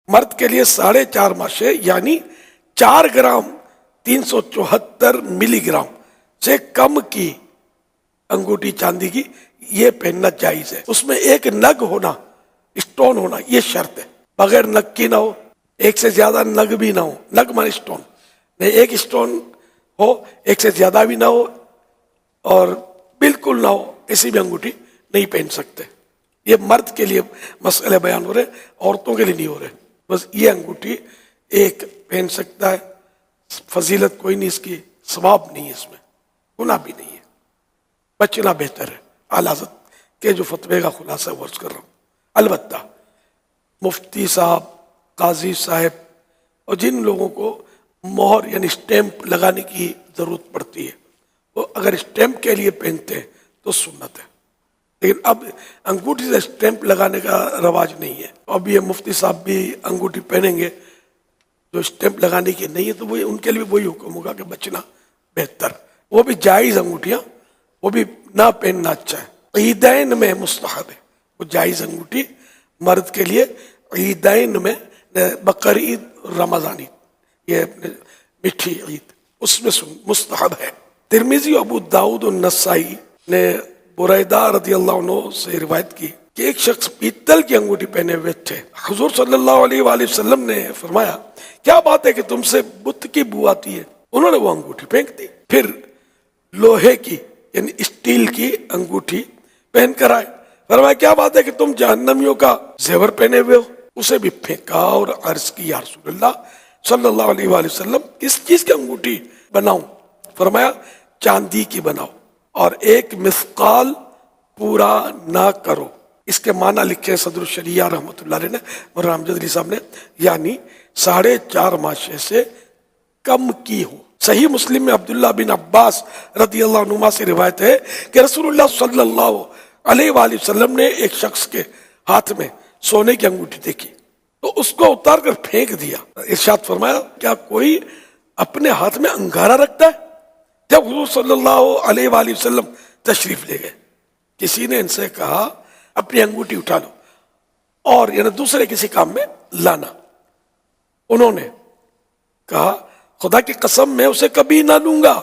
مرد کے لیے 4.5 ماشے یعنی 4 گرام 374 ملی گرام سے کم کی انگوٹھی چاندی کی یہ پہننا جائز ہے. اس میں ایک نگ ہونا، اسٹون ہونا، یہ شرط ہے. بغیر نگ کی نہ ہو، ایک سے زیادہ نگ بھی نہ ہو. نگ مان اسٹون نہیں، ایک اسٹون ہو، ایک سے زیادہ بھی نہ ہو اور بالکل نہ ہو، ایسی بھی انگوٹھی نہیں پہن سکتے. یہ مرد کے لیے مسئلے بیان ہو رہے، عورتوں کے لیے نہیں ہو رہے. بس یہ انگوٹھی ایک پہن سکتا ہے، فضیلت کوئی نہیں اس کی، ثواب نہیں ہے اس میں، گناہ بھی نہیں ہے، بچنا بہتر ہے. اعلیٰ حضرت کے جو فتوے کا خلاصہ ورز کر رہا ہوں. البتہ مفتی صاحب، قاضی صاحب اور جن لوگوں کو مہر یعنی اسٹیمپ لگانے کی ضرورت پڑتی ہے، وہ اگر اسٹیمپ کے لیے پہنتے ہیں تو سنت ہے. لیکن اب انگوٹھی سے اسٹیمپ لگانے کا رواج نہیں ہے. اب یہ مفتی صاحب بھی انگوٹھی پہنیں گے جو اسٹیمپ لگانے کی نہیں ہے، تو وہ ان کے لیے وہی حکم ہوگا کہ بچنا بہتر. وہ بھی جائز انگوٹھیاں، وہ بھی نہ پہننا اچھا ہے. عیدین میں مستحب ہے وہ جائز انگوٹھی مرد کے لیے. عیدین میں بقر عید، رمضان عید، یہ میٹھی عید، اس میں مستحب ہے. ترمذی و ابو داؤد و نسائی نے بریدہ رضی اللہ عنہ سے روایت کی کہ ایک شخص پیتل کی انگوٹھی پہنے ہوئے تھے. حضور صلی اللہ علیہ وآلہ وسلم نے فرمایا کیا بات ہے کہ تم سے بت کی بو آتی ہے؟ انہوں نے وہ انگوٹھی پھینک دی. پھر لوہے کی یعنی اسٹیل کی انگوٹھی پہن کر آئے. فرمایا کیا بات ہے کہ تم جہنمیوں کا زیور پہنے ہوئے ہو؟ اسے بھی پھینکا اور عرض کی یا رسول اللہ صلی اللہ علیہ وآلہ وسلم کس چیز کی انگوٹھی بناؤں؟ فرمایا چاندی کی بناؤ اور ایک مثقال پورا نہ کرو. اس کے معنی لکھے صدر الشریعہ رحمۃ اللہ علیہ نے اور رامجد علی صاحب نے، یعنی 4.5 ماشے سے کم کی ہو. صحیح مسلم میں عبداللہ بن عباس رضی اللہ عنہما سے روایت ہے کہ رسول اللہ صلی اللہ علیہ وآلہ وسلم نے ایک شخص کے ہاتھ میں سونے کی انگوٹھی دیکھی تو اس کو اتار کر پھینک دیا. ارشاد فرمایا کیا کوئی اپنے ہاتھ میں انگارہ رکھتا ہے؟ جب حضور صلی اللہ علیہ وآلہ وسلم تشریف لے گئے، کسی نے ان سے کہا اپنی انگوٹھی اٹھا لو اور یعنی دوسرے کسی کام میں لانا. انہوں نے کہا خدا کی قسم میں اسے کبھی نہ لوں گا،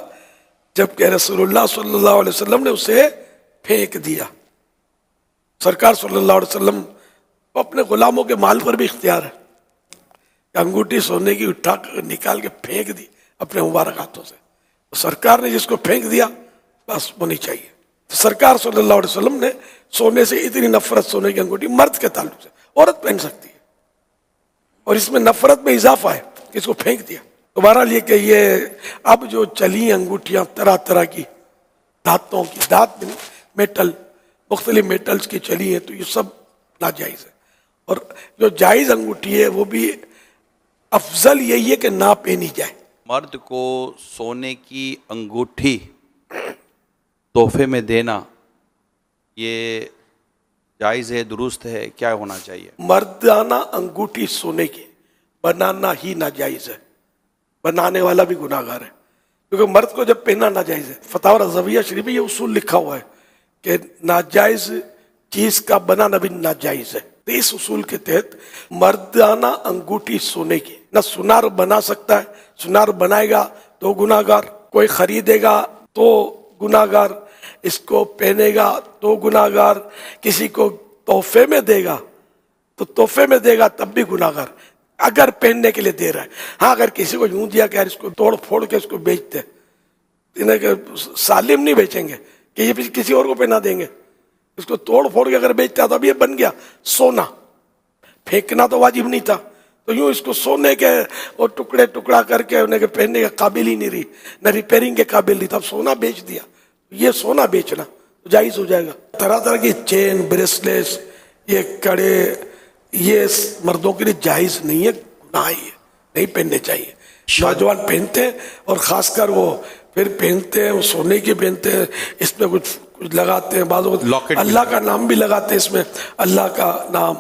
جبکہ رسول اللہ صلی اللہ علیہ وسلم نے اسے پھینک دیا. سرکار صلی اللہ علیہ وسلم کو اپنے غلاموں کے مال پر بھی اختیار ہے. انگوٹھی سونے کی اٹھا کر نکال کے پھینک دی اپنے مبارک ہاتھوں سے. سرکار نے جس کو پھینک دیا بس وہ نہیں چاہیے. سرکار صلی اللہ علیہ وسلم نے سونے سے اتنی نفرت، سونے کی انگوٹھی مرد کے تعلق سے عورت پہن سکتی ہے، اور اس میں نفرت میں اضافہ ہے کہ اس کو پھینک دیا. دوبارہ یہ کہ یہ اب جو چلی انگوٹھیاں طرح طرح کی دھاتوں کی، دھات میٹل، مختلف میٹلز کی چلی ہیں، تو یہ سب ناجائز ہے. اور جو جائز انگوٹھی ہے وہ بھی افضل یہی ہے کہ نہ پہنی جائے. مرد کو سونے کی انگوٹھی تحفے میں دینا یہ جائز ہے، درست ہے؟ کیا ہونا چاہیے؟ مردانہ انگوٹھی سونے کی بنانا ہی ناجائز ہے، بنانے والا بھی گناہ گار ہے، کیونکہ مرد کو جب پہننا ناجائز ہے. فتاوی رضویہ شریف میں یہ اصول لکھا ہوا ہے کہ ناجائز چیز کا بنانا بھی ناجائز ہے. تو اس اصول کے تحت مردانہ انگوٹھی سونے کی نہ سنار بنا سکتا ہے، سنار بنائے گا تو گناہ گار، کوئی خریدے گا تو گناہ گار، اس کو پہنے گا تو گناہ گار، کسی کو تحفے میں دے گا تو تحفے میں دے گا تب بھی گناہ گار اگر پہننے کے لیے دے رہا ہے. ہاں اگر کسی کو یوں دیا کہ یار اس کو توڑ پھوڑ کے اس کو بیچتے، انہیں کہ سالم نہیں بیچیں گے کہ یہ کسی اور کو پہنا دیں گے. اس کو توڑ پھوڑ کے اگر بیچتا تو اب یہ بن گیا سونا، پھینکنا تو واجب نہیں تھا. تو یوں اس کو سونے کے اور ٹکڑے ٹکڑا کر کے انہیں کہ پہننے کے قابل ہی نہیں رہی، نہ ریپیرنگ کے قابل نہیں تھا، سونا بیچ دیا. یہ سونا بیچنا جائز ہو جائے گا. طرح طرح کی چین، بریسلیس، یہ کڑے، یہ مردوں کے لیے جائز نہیں ہے، گناہ ہی ہے، نہیں پہننے چاہیے. نوجوان پہنتے ہیں اور خاص کر وہ پھر پہنتے ہیں، وہ سونے کی پہنتے ہیں، اس میں کچھ لگاتے ہیں، بعضوں اللہ کا نام بھی لگاتے ہیں، اس میں اللہ کا نام،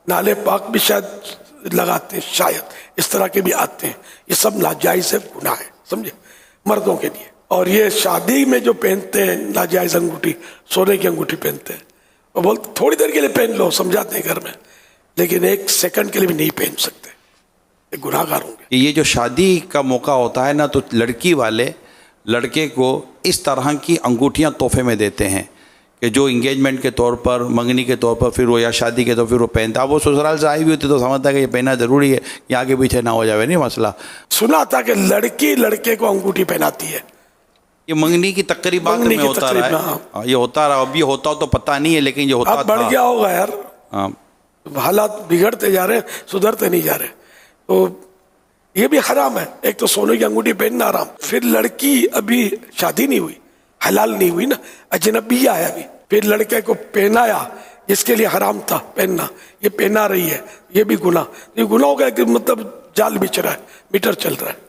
نالے پاک بھی شاید لگاتے ہیں، شاید اس طرح کے بھی آتے ہیں. یہ سب ناجائز ہے، گناہ ہے، سمجھے، مردوں کے لیے. اور یہ شادی میں جو پہنتے ہیں ناجائز انگوٹھی، سونے کی انگوٹھی پہنتے ہیں، وہ بولتے تھوڑی دیر کے لیے پہن لو، سمجھاتے ہیں گھر میں، لیکن 1 سیکنڈ کے لیے بھی نہیں پہن سکتے. یہ گناہگار ہوں گے. کہ یہ جو شادی کا موقع ہوتا ہے نا تو لڑکی والے لڑکے کو اس طرح کی انگوٹھیاں تحفے میں دیتے ہیں کہ جو انگیجمنٹ کے طور پر، منگنی کے طور پر، پھر وہ یا شادی کے طور پر پھر وہ پہنتا ہے. وہ سسرال سے آئی بھی ہوتی تو سمجھتا ہے کہ یہ پہننا ضروری ہے، یہ آگے پیچھے نہ ہو جائے. نہیں مسئلہ سنا تھا کہ لڑکی لڑکے کو انگوٹھی پہناتی ہے. یہ منگنی کی تقریبات منگنی میں کی ہوتا رہا تقریب، ہے. ہاں. یہ ہوتا رہا. اب یہ ہوتا تو پتہ نہیں ہے، لیکن یہ ہوتا اب بڑھ تھا. گیا ہوگا یار، ہاں. حالات بگڑتے جا رہے ہیں، سدھرتے نہیں جا رہے. تو یہ بھی حرام ہے. ایک تو سونے کی انگوٹھی پہننا حرام، پھر لڑکی ابھی شادی نہیں ہوئی، حلال نہیں ہوئی نا، اجنبیہ ہے ابھی، پھر لڑکے کو پہنایا جس کے لیے حرام تھا پہننا، یہ پہنا رہی ہے، یہ بھی گناہ. یہ گناہ ہو گیا کہ مطلب جال بچ رہا ہے، میٹر چل رہا ہے.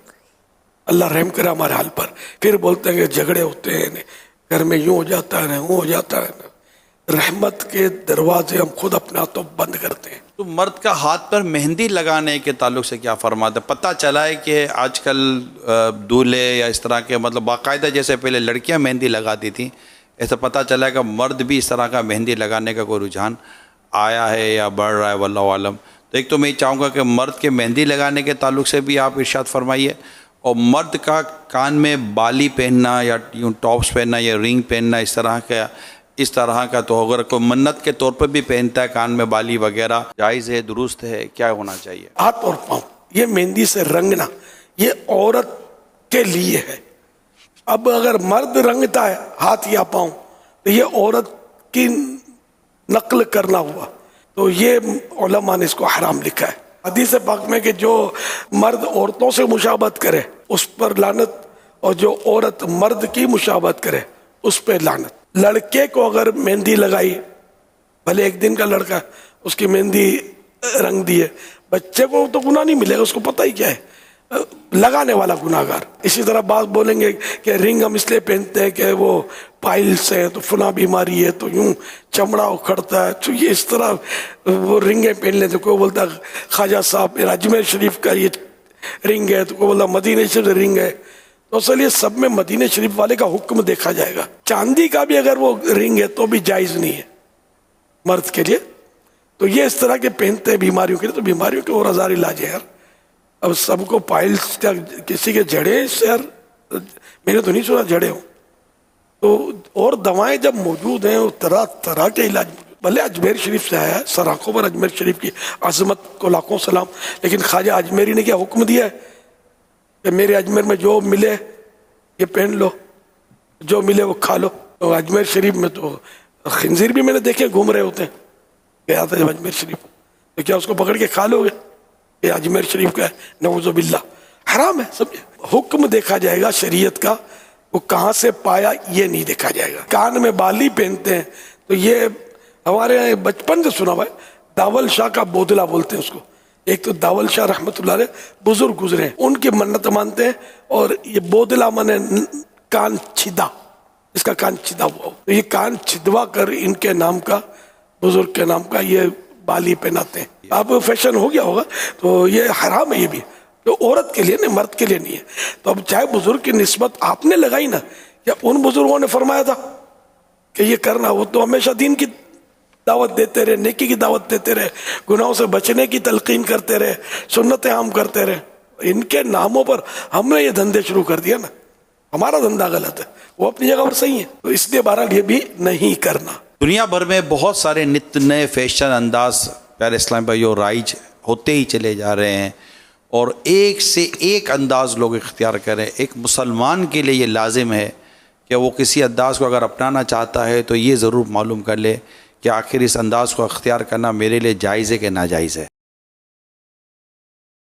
اللہ رحم کرے ہمارے حال پر. پھر بولتے ہیں کہ جھگڑے ہوتے ہیں گھر میں، یوں ہو جاتا ہے، وہ ہو جاتا ہے. رحمت کے دروازے ہم خود اپنے ہاتھوں بند کرتے ہیں. تو مرد کا ہاتھ پر مہندی لگانے کے تعلق سے کیا فرماتے ہیں؟ پتہ چلا ہے کہ آج کل دولہے یا اس طرح کے مطلب باقاعدہ جیسے پہلے لڑکیاں مہندی لگاتی تھیں، ایسا پتہ چلا ہے کہ مرد بھی اس طرح کا مہندی لگانے کا کوئی رجحان آیا ہے یا بڑھ رہا ہے، واللہ عالم. تو ایک تو میں چاہوں گا کہ مرد کے مہندی لگانے کے تعلق سے بھی آپ ارشاد فرمائیے، اور مرد کا کان میں بالی پہننا یا یوں ٹاپس پہننا یا رنگ پہننا اس طرح کا تو اگر کوئی منت کے طور پر بھی پہنتا ہے کان میں بالی وغیرہ، جائز ہے، درست ہے، کیا ہونا چاہیے؟ ہاتھ اور پاؤں یہ مہندی سے رنگنا یہ عورت کے لیے ہے. اب اگر مرد رنگتا ہے ہاتھ یا پاؤں تو یہ عورت کی نقل کرنا ہوا، تو یہ علماء نے اس کو حرام لکھا ہے. حدیث پاک میں کہ جو مرد عورتوں سے مشابہت کرے اس پر لعنت، اور جو عورت مرد کی مشابہت کرے اس پہ لعنت. لڑکے کو اگر مہندی لگائی، بھلے ایک دن کا لڑکا ہے، اس کی مہندی رنگ دی ہے، بچے کو تو گناہ نہیں ملے گا، اس کو پتہ ہی کیا ہے، لگانے والا گناہگار. اسی طرح بات بولیں گے کہ رنگ ہم اس لیے پہنتے ہیں کہ وہ پائلس ہے تو فلاں بیماری ہے تو یوں چمڑا اکھڑتا ہے، تو یہ اس طرح وہ رنگیں پہن لیں. تو کوئی بولتا خواجہ صاحب میرا اجمیر شریف کا یہ رنگ ہے، تو کوئی بولتا مدینہ شریف کا رنگ ہے. تو اصل یہ سب میں مدینہ شریف والے کا حکم دیکھا جائے گا. چاندی کا بھی اگر وہ رنگ ہے تو بھی جائز نہیں ہے مرد کے لیے. تو یہ اس طرح کے پہنتے ہیں بیماریوں کے لیے، تو بیماریوں کے اور ہزار علاج ہے یار. اب سب کو پائلس کا، کسی کے جڑے سے یار، میں نے تو نہیں سنا جڑے ہوں. تو اور دوائیں جب موجود ہیں، طرح طرح کے علاج موجود. بھلے اجمیر شریف سے آیا ہے، سر آنکھوں پر اجمیر شریف کی عظمت کو لاکھوں سلام، لیکن خواجہ اجمیری نے کیا حکم دیا ہے کہ میرے اجمیر میں جو ملے یہ پہن لو، جو ملے وہ کھا لو. تو اجمیر شریف میں تو خنزیر بھی میں نے دیکھے گھوم رہے ہوتے ہیں. گیا تھا جب اجمیر شریف، تو کیا اس کو پکڑ کے کھا لو گے؟ یہ اجمیر شریف کا ہے، نعوذ باللہ. حرام ہے. سب حکم دیکھا جائے گا شریعت کا، وہ کہاں سے پایا یہ نہیں دیکھا جائے گا. کان میں بالی پہنتے ہیں تو یہ ہمارے یہاں بچپن سے سنا ہوا ہے، داول شاہ کا بودلا بولتے ہیں اس کو. ایک تو داول شاہ رحمۃ اللہ علیہ بزرگ گزرے ہیں، ان کی منت مانتے ہیں. اور یہ بودلا مانے کان چھدا، اس کا کان چھدا ہوا ہو، تو یہ کان چھدوا کر ان کے نام کا، بزرگ کے نام کا یہ بالی پہناتے ہیں. اب فیشن ہو گیا ہوگا، تو یہ حرام ہے. یہ بھی تو عورت کے لیے نہیں، مرد کے لیے نہیں ہے. تو اب چاہے بزرگ کی نسبت آپ نے لگائی نا، یا ان بزرگوں نے فرمایا تھا کہ یہ کرنا، وہ تو ہمیشہ دین کی دعوت دیتے رہے، نیکی کی دعوت دیتے رہے، گناہوں سے بچنے کی تلقین کرتے رہے، سنتیں عام کرتے رہے. ان کے ناموں پر ہم نے یہ دھندے شروع کر دیا نا، ہمارا دھندا غلط ہے، وہ اپنی جگہ پر صحیح ہے. تو اس لیے بہرحال یہ بھی نہیں کرنا. دنیا بھر میں بہت سارے نت نئے فیشن انداز پیارے اسلام بھائیو رائج ہوتے ہی چلے جا رہے ہیں، اور ایک سے ایک انداز لوگ اختیار کریں. ایک مسلمان کے لیے یہ لازم ہے کہ وہ کسی انداز کو اگر اپنانا چاہتا ہے تو یہ ضرور معلوم کر لے کہ آخر اس انداز کو اختیار کرنا میرے لیے جائز ہے کہ ناجائز ہے.